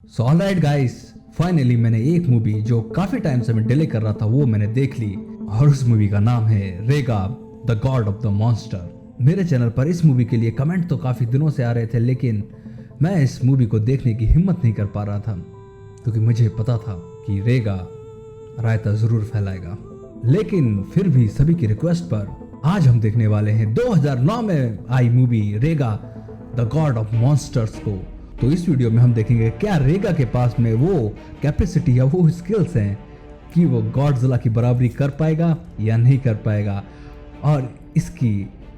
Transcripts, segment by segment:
So alright guys, finally मैंने एक movie जो काफी टाइम से मैं डिले कर रहा था वो मैंने देख ली और उस मूवी का नाम है Rega the god of the monster. मेरे चैनल पर इस मूवी के लिए कमेंट तो काफी दिनों से आ रहे थे, लेकिन मैं इस मूवी को देखने की हिम्मत नहीं कर पा रहा था क्योंकि मुझे पता था कि रेगा रायता जरूर फैलाएगा। लेकिन फिर भी सभी की रिक्वेस्ट पर आज हम देखने वाले हैं 2009 में आई movie Rega the god of monsters को। तो इस वीडियो में हम देखेंगे क्या रेगा के पास में वो कैपेसिटी या वो स्किल्स हैं कि वो गॉडजिला की बराबरी कर पाएगा या नहीं कर पाएगा, और इसकी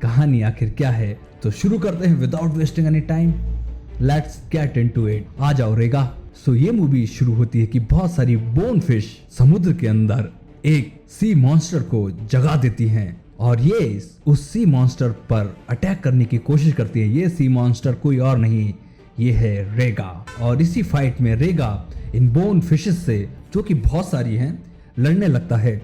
कहानी आखिर क्या है। तो शुरू करते हैं without wasting any time, let's get into it. आ जाओ रेगा। सो ये मूवी शुरू होती है कि बहुत सारी बोन फिश समुद्र के अंदर एक सी मॉन्स्टर को जगा देती हैं और ये उस सी मॉन्स्टर पर अटैक करने की कोशिश करती है। ये सी मॉन्स्टर कोई और नहीं, ये है रेगा। और इसी फाइट में रेगा इन बोन फिशेस से, जो कि बहुत सारी हैं, लड़ने लगता है।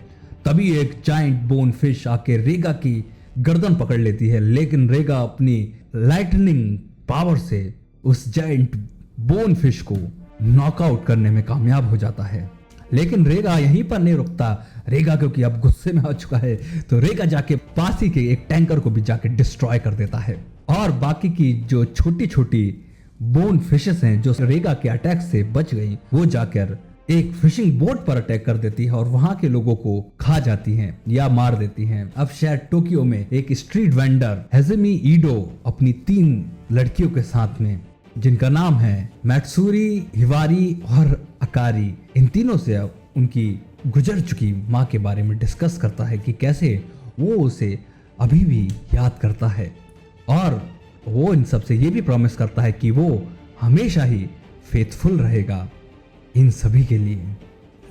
तभी एक जाइंट बोन फिश आके रेगा की गर्दन पकड़ लेती है, लेकिन रेगा अपनी लाइटनिंग पावर से उस जाइंट बोन फिश को नॉकआउट करने में कामयाब हो जाता है। लेकिन रेगा यहीं पर नहीं रुकता। रेगा क्योंकि अब गुस्से में आ चुका है तो रेगा जाके पास ही के एक टैंकर को भी जाके डिस्ट्रॉय कर देता है। और बाकी की जो छोटी छोटी बोन फिशेस हैं जो रेगा के अटैक से बच गई, वो जाकर एक फिशिंग बोट पर अटैक कर देती है और वहां के लोगों को खा जाती हैं या मार देती हैं। अब शायद टोक्यो में एक स्ट्रीट वेंडर हेजुमी ईडो अपनी 3 लड़कियों के साथ में, जिनका नाम है मैत्सुरी, हिवारी और अकारी, इन तीनों से उनकी गुजर चुकी माँ के बारे में डिस्कस करता है कि कैसे वो उसे अभी भी याद करता है और वो इन सब से ये भी प्रॉमिस करता है कि वो हमेशा ही फेथफुल रहेगा इन सभी के लिए।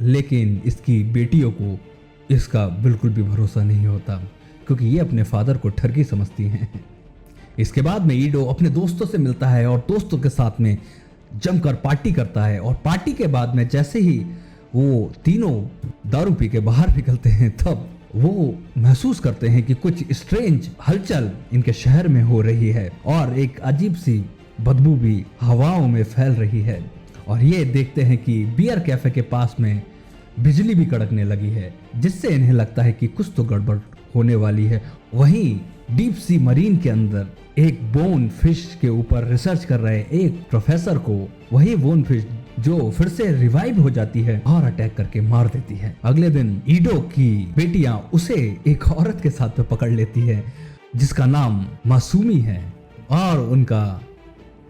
लेकिन इसकी बेटियों को इसका बिल्कुल भी भरोसा नहीं होता क्योंकि ये अपने फादर को ठगी समझती हैं। इसके बाद में ईडो अपने दोस्तों से मिलता है और दोस्तों के साथ में जमकर पार्टी करता है। और पार्टी के बाद में जैसे ही वो तीनों दारू पी के बाहर निकलते हैं, तब वो महसूस करते हैं कि कुछ स्ट्रेंज हलचल इनके शहर में हो रही है और एक अजीब सी बदबू भी हवाओं में फैल रही है। और ये देखते हैं कि बियर कैफे के पास में बिजली भी कड़कने लगी है, जिससे इन्हें लगता है कि कुछ तो गड़बड़ होने वाली है। वहीं डीप सी मरीन के अंदर एक बोन फिश के ऊपर रिसर्च कर रहे एक प्रोफेसर को वही बोन फिश जो फिर से रिवाइव हो जाती है और अटैक करके मार देती है। अगले दिन ईडो की बेटियां उसे एक औरत के साथ में पकड़ लेती है जिसका नाम मासूमी है और उनका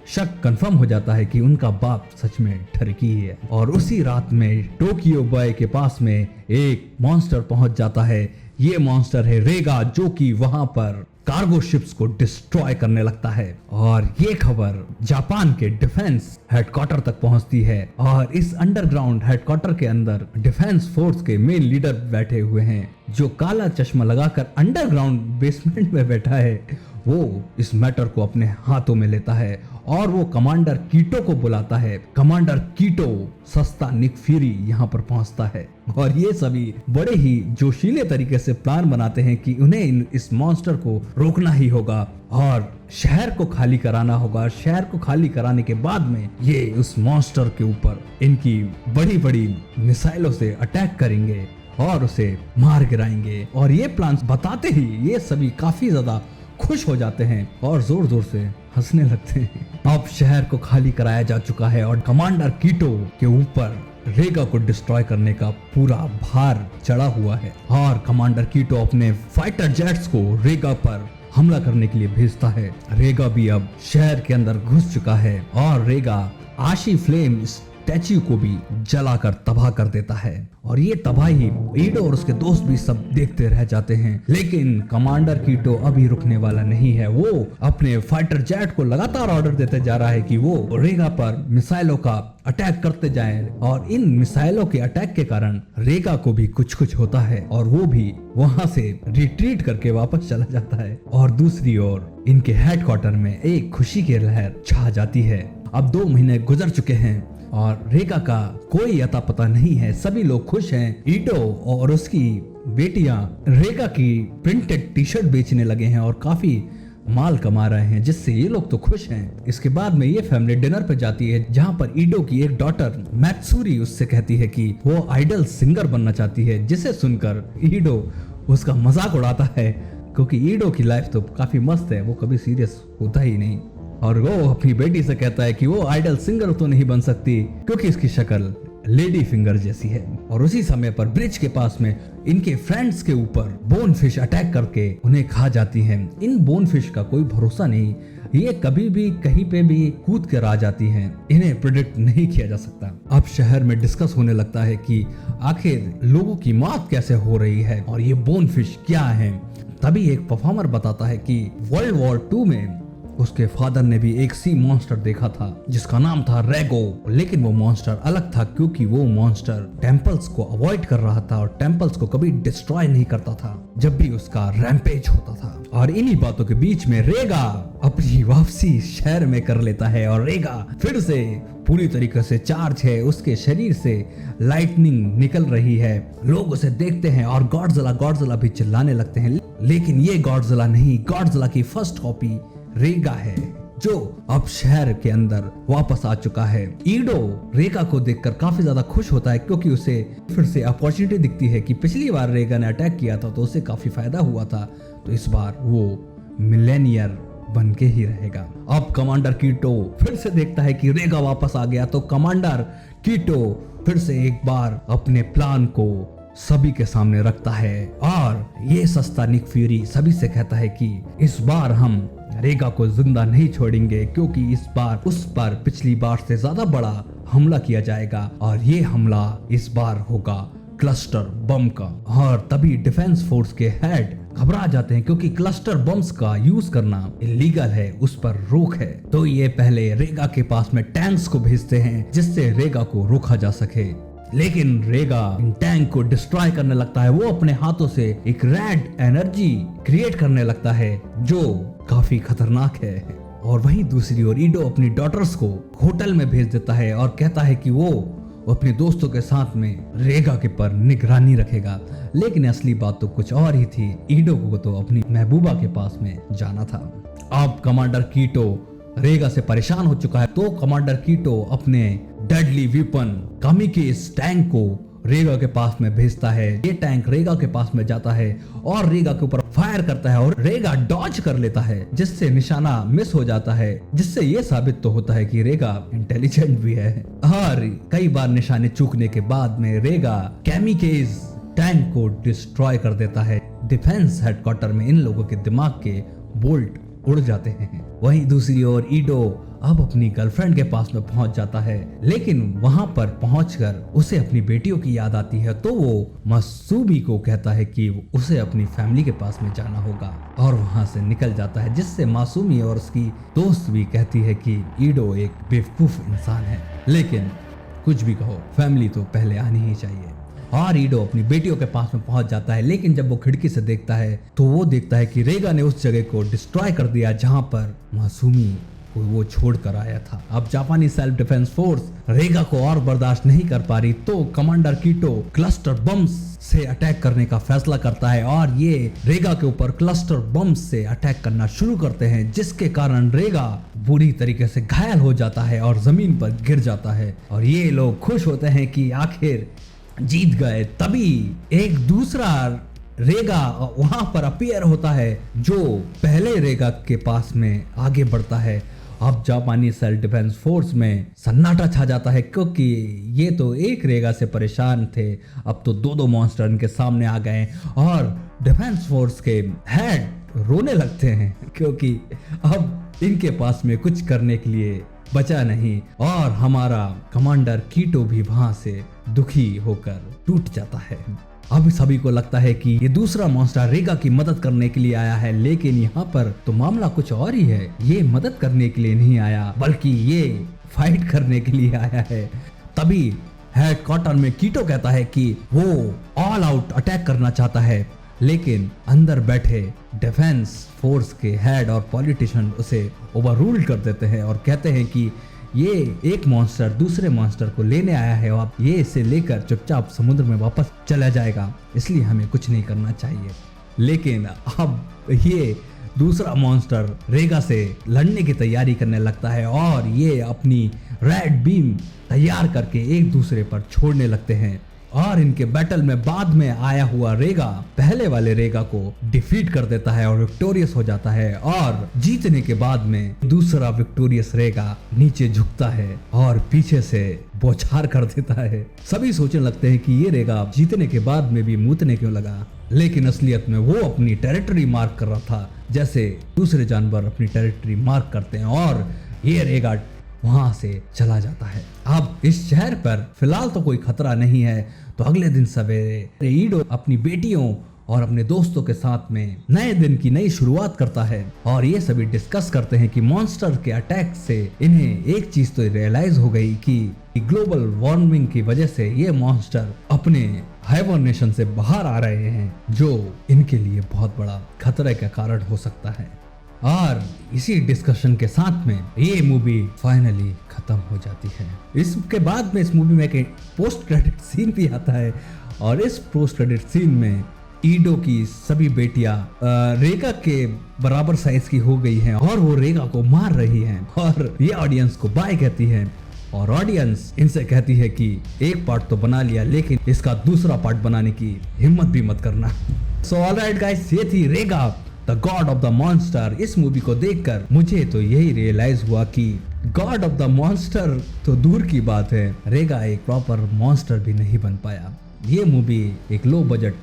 शक कंफर्म हो जाता है कि उनका बाप सच में ठरकी है। और उसी रात में टोक्यो बॉय के पास में एक मॉन्स्टर पहुंच जाता है। ये मॉन्स्टर है रेगा, जो कि वहां पर कार्गो शिप्स को डिस्ट्रॉय करने लगता है। और ये खबर जापान के डिफेंस हेडक्वार्टर तक पहुंचती है और इस अंडरग्राउंड हेडक्वार्टर के अंदर डिफेंस फोर्स के मेन लीडर बैठे हुए हैं, जो काला चश्मा लगाकर अंडरग्राउंड बेसमेंट में बैठा है। वो इस मैटर को अपने हाथों में लेता है और वो कमांडर कीटो को बुलाता है। कमांडर कीटो सस्ता निक फ्यूरी यहाँ पर पहुंचता है और ये सभी बड़े ही जोशीले तरीके से प्लान बनाते हैं कि उन्हें इस मॉन्स्टर को रोकना ही होगा और शहर को खाली कराना होगा। शहर को खाली कराने के बाद में ये उस मॉन्स्टर के ऊपर इनकी बड़ी बड़ी मिसाइलों से अटैक करेंगे और उसे मार गिराएंगे। और ये प्लान बताते ही ये सभी काफी ज्यादा खुश हो जाते हैं और जोर जोर से हंसने लगते हैं। अब शहर को खाली कराया जा चुका है और कमांडर कीटो के ऊपर रेगा को डिस्ट्रॉय करने का पूरा भार चढ़ा हुआ है और कमांडर कीटो अपने फाइटर जेट्स को रेगा पर हमला करने के लिए भेजता है। रेगा भी अब शहर के अंदर घुस चुका है और रेगा आशी फ्लेम स्टैच्यू को भी जलाकर तबाह कर देता है। और ये तबाही ईडो और उसके दोस्त भी सब देखते रह जाते हैं। लेकिन कमांडर कीटो अभी रुकने वाला नहीं है। वो अपने फाइटर जेट को लगातार ऑर्डर देते जा रहा है कि वो रेगा पर मिसाइलों का अटैक करते जाएं। और इन मिसाइलों के अटैक के कारण रेगा को भी कुछ कुछ होता है और वो भी वहां से रिट्रीट करके वापस चला जाता है। और दूसरी ओर इनके हेडक्वार्टर में एक खुशी की लहर छा जाती है। अब 2 महीने गुजर चुके हैं और रेगा का कोई अता पता नहीं है। सभी लोग खुश हैं। ईडो और उसकी बेटियां रेगा की प्रिंटेड टी शर्ट बेचने लगे हैं और काफी माल कमा रहे हैं, जिससे ये लोग तो खुश हैं। इसके बाद में ये फैमिली डिनर पे जाती है, जहाँ पर ईडो की एक डॉटर मैत्सुरी उससे कहती है कि वो आइडल सिंगर बनना चाहती है, जिसे सुनकर ईडो उसका मजाक उड़ाता है, क्योंकि ईडो की लाइफ तो काफी मस्त है, वो कभी सीरियस होता ही नहीं। और वो अपनी बेटी से कहता है कि वो आइडल सिंगर तो नहीं बन सकती क्योंकि इसकी शक्ल लेडी फिंगर जैसी है। और उसी समय पर ब्रिज के पास में इनके फ्रेंड्स के ऊपर बोन फिश अटैक करके उन्हें खा जाती हैं। इन बोन फिश का कोई भरोसा नहीं, ये कभी भी कहीं पे भी कूद कर आ जाती हैं, इन्हें प्रिडिक्ट नहीं किया जा सकता। अब शहर में डिस्कस होने लगता है कि आखिर लोगों की मौत कैसे हो रही है और ये बोन फिश क्या है। तभी एक परफॉर्मर बताता है कि वर्ल्ड वॉर 2 में उसके फादर ने भी एक सी मॉन्स्टर देखा था जिसका नाम था रेगो, लेकिन वो मॉन्स्टर अलग था क्योंकि वो मॉन्स्टर टेम्पल्स को अवॉइड कर रहा था और टेम्पल्स को कभी डिस्ट्रॉय नहीं करता था जब भी उसका रैम्पेज होता था। और इन्हीं बातों के बीच में रेगा अपनी वापसी शहर में कर लेता है और रेगा फिर से पूरी तरीके से चार्ज है, उसके शरीर से लाइटनिंग निकल रही है। लोग उसे देखते हैं और गॉडजिला भी चिल्लाने लगते हैं, लेकिन ये गॉडजिला नहीं, गॉडजिला की फर्स्ट कॉपी रेगा है जो अब शहर के अंदर वापस आ चुका है। ईडो रेगा को देखकर काफी ज्यादा खुश होता है क्योंकि उसे फिर से अपॉर्चुनिटी दिखती है कि पिछली बार रेगा ने अटैक किया था तो उसे काफी फायदा हुआ था, तो इस बार वो मिलेनियर बन के ही रहेगा। अब कमांडर कीटो फिर से देखता है कि रेगा वापस आ गया, तो कमांडर कीटो फिर से एक बार अपने प्लान को सभी के सामने रखता है और ये सस्ता निक फ्यूरी सभी से कहता है कि इस बार हम रेगा को जिंदा नहीं छोड़ेंगे क्योंकि इस बार उस पर पिछली बार से ज्यादा बड़ा हमला किया जाएगा और ये हमला इस बार होगा क्लस्टर बम का। और तभी डिफेंस फोर्स के हेड घबरा जाते हैं क्योंकि क्लस्टर बम्स का यूज करना इलीगल है, उस पर रोक है। तो ये पहले रेगा के पास में टैंक्स को भेजते हैं जिससे रेगा को रोका जा सके, लेकिन रेगा इन टैंक को डिस्ट्रॉय करने लगता है। वो अपने हाथों से एक रेड एनर्जी क्रिएट करने लगता है जो काफी खतरनाक है। और वहीं दूसरी ओर ईडो अपनी डॉटर्स को होटल में भेज देता है और कहता है कि वो अपने दोस्तों के साथ में रेगा के पर निगरानी रखेगा, लेकिन असली बात तो कुछ और ही थी। ईडो को तो अपनी महबूबा के पास में जाना था। अब कमांडर कीटो रेगा से परेशान हो चुका है, तो कमांडर कीटो अपने डेडली वेपन कामिकेस टैंक को रेगा के पास में भेजता है। ये टैंक रेगा के पास में जाता है और रेगा के ऊपर फायर करता है और रेगा डॉज कर लेता है जिससे निशाना मिस हो जाता है, जिससे ये साबित तो होता है कि रेगा इंटेलिजेंट भी है। और कई बार निशाने चूकने के बाद में रेगा कैमिकेज टैंक को डिस्ट्रॉय कर देता है। डिफेंस हेडक्वार्टर में इन लोगों के दिमाग के बोल्ट उड़ जाते हैं। वहीं दूसरी ओर ईडो अब अपनी गर्लफ्रेंड के पास में पहुंच जाता है, लेकिन वहां पर पहुंचकर उसे अपनी बेटियों की याद आती है, तो वो मासूमी को कहता है कि उसे अपनी फैमिली के पास में जाना होगा और वहां से निकल जाता है, जिससे मासूमी और उसकी दोस्त भी कहती है कि ईडो एक बेवकूफ इंसान है, लेकिन कुछ भी कहो फैमिली तो पहले आनी ही चाहिए। और ईडो अपनी बेटियों के पास में पहुंच जाता है, लेकिन जब वो खिड़की से देखता है तो वो देखता है कि रेगा ने उस जगह को डिस्ट्रॉय कर दिया जहां पर मासूमी को वो छोड़ कर आया था। अब जापानी सेल्फ डिफेंस फोर्स रेगा को और बर्दाश्त नहीं कर पा रही, तो कमांडर कीटो क्लस्टर बम्स से अटैक करने का फैसला करता है और ये रेगा के ऊपर क्लस्टर बम्स से अटैक करना शुरू करते हैं, जिसके कारण रेगा बुरी तरीके से घायल हो जाता है और जमीन पर गिर जाता है। और ये लोग खुश होते हैं कि आखिर जीत गए। तभी एक दूसरा रेगा वहां पर अपीयर होता है जो पहले रेगा के पास में आगे बढ़ता है। अब जापानी सेल्फ डिफेंस फोर्स में सन्नाटा छा जाता है क्योंकि ये तो एक रेगा से परेशान थे, अब तो दो मॉन्स्टर इनके सामने आ गए और डिफेंस फोर्स के हेड रोने लगते हैं क्योंकि अब इनके पास में कुछ करने के लिए बचा नहीं। और हमारा कमांडर कीटो भी वहां से दुखी होकर टूट जाता है। अब सभी को लगता है कि ये दूसरा मॉन्स्टर रेगा की मदद करने के लिए आया है, लेकिन यहाँ पर तो मामला कुछ और ही है। ये मदद करने के लिए नहीं आया बल्कि ये फाइट करने के लिए आया है। तभी हेडक्वार्टर में कीटो कहता है कि वो ऑल आउट अटैक करना चाहता है, लेकिन अंदर बैठे डिफेंस फोर्स के हेड और पॉलिटिशियन उसे ओवररूल कर देते हैं और कहते हैं कि ये एक मॉन्स्टर दूसरे मॉन्स्टर को लेने आया है और ये इसे लेकर चुपचाप समुद्र में वापस चला जाएगा, इसलिए हमें कुछ नहीं करना चाहिए। लेकिन अब ये दूसरा मॉन्स्टर रेगा से लड़ने की तैयारी करने लगता है और ये अपनी रेड बीम तैयार करके एक दूसरे पर छोड़ने लगते हैं और इनके बैटल में बाद में आया हुआ रेगा पहले वाले रेगा को डिफीट कर देता है और विक्टोरियस हो जाता है और जीतने के बाद में दूसरा विक्टोरियस रेगा नीचे झुकता है और पीछे से बौछार कर देता है। सभी सोचने लगते हैं कि ये रेगा जीतने के बाद में भी मूतने क्यों लगा, लेकिन असलियत में वो अपनी टेरिटरी मार्क कर रहा था जैसे दूसरे जानवर अपनी टेरिटरी मार्क करते हैं और ये रेगा वहां से चला जाता है। अब इस शहर पर फिलहाल तो कोई खतरा नहीं है, तो अगले दिन सवेरे ईडो अपनी बेटियों और अपने दोस्तों के साथ में नए दिन की नई शुरुआत करता है और ये सभी डिस्कस करते हैं कि मॉन्स्टर के अटैक से इन्हें एक चीज तो रियलाइज हो गई कि ग्लोबल वार्मिंग की वजह से ये मॉन्स्टर अपने हाइबरनेशन से बाहर आ रहे हैं, जो इनके लिए बहुत बड़ा खतरे का कारण हो सकता है। और इसी डिस्कशन के साथ में ये मूवी फाइनली खत्म हो जाती है। इसके बाद में इस मूवी में एक पोस्ट क्रेडिट सीन भी आता है और इस पोस्ट क्रेडिट सीन में ईडो की सभी बेटियां रेगा के बराबर साइज की हो गई हैं और वो रेगा को मार रही हैं और ये ऑडियंस को बाय कहती है और ऑडियंस इनसे कहती है कि एक पार्ट तो बना लिया लेकिन इसका दूसरा पार्ट बनाने की हिम्मत भी मत करना। सो ऑलराइट गाइस, ये थी Rega the god of the monster. इस मूवी को देखकर मुझे तो यही रियलाइज हुआ कि गॉड ऑफ द मॉन्स्टर तो दूर की बात है, रेगा एक प्रॉपर मॉन्स्टर भी नहीं बन पाया। ये मूवी एक लो बजट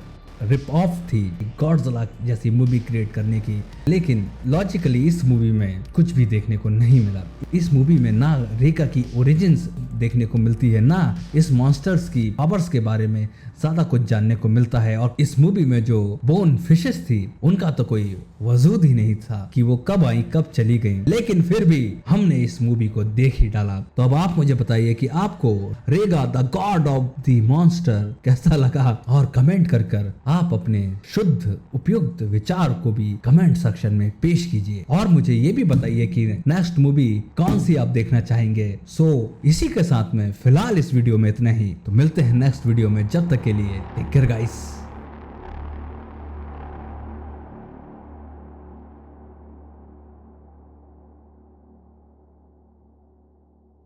रिप ऑफ थी गॉडजिला जैसी मूवी क्रिएट करने की, लेकिन लॉजिकली इस मूवी में कुछ भी देखने को नहीं मिला। इस मूवी में ना रेगा की ओरिजिन्स देखने को मिलती है, ना इस मॉन्स्टर्स की पावर्स के बारे में ज्यादा कुछ जानने को मिलता है और इस मूवी में जो बोन फिशेस थी उनका तो कोई वजूद ही नहीं था कि वो कब आई कब चली गई, लेकिन फिर भी हमने इस मूवी को देख ही डाला। तो अब आप मुझे बताइए कि आपको Rega the god of the monster कैसा लगा और कमेंट कर आप अपने शुद्ध उपयुक्त विचार को भी कमेंट सेक्शन में पेश कीजिए और मुझे ये भी बताइए कि नेक्स्ट मूवी कौन सी आप देखना चाहेंगे। सो इसी के साथ में फिलहाल इस वीडियो में इतना ही, तो मिलते हैं नेक्स्ट वीडियो में। जब तक के लिए टेक केयर गाइस।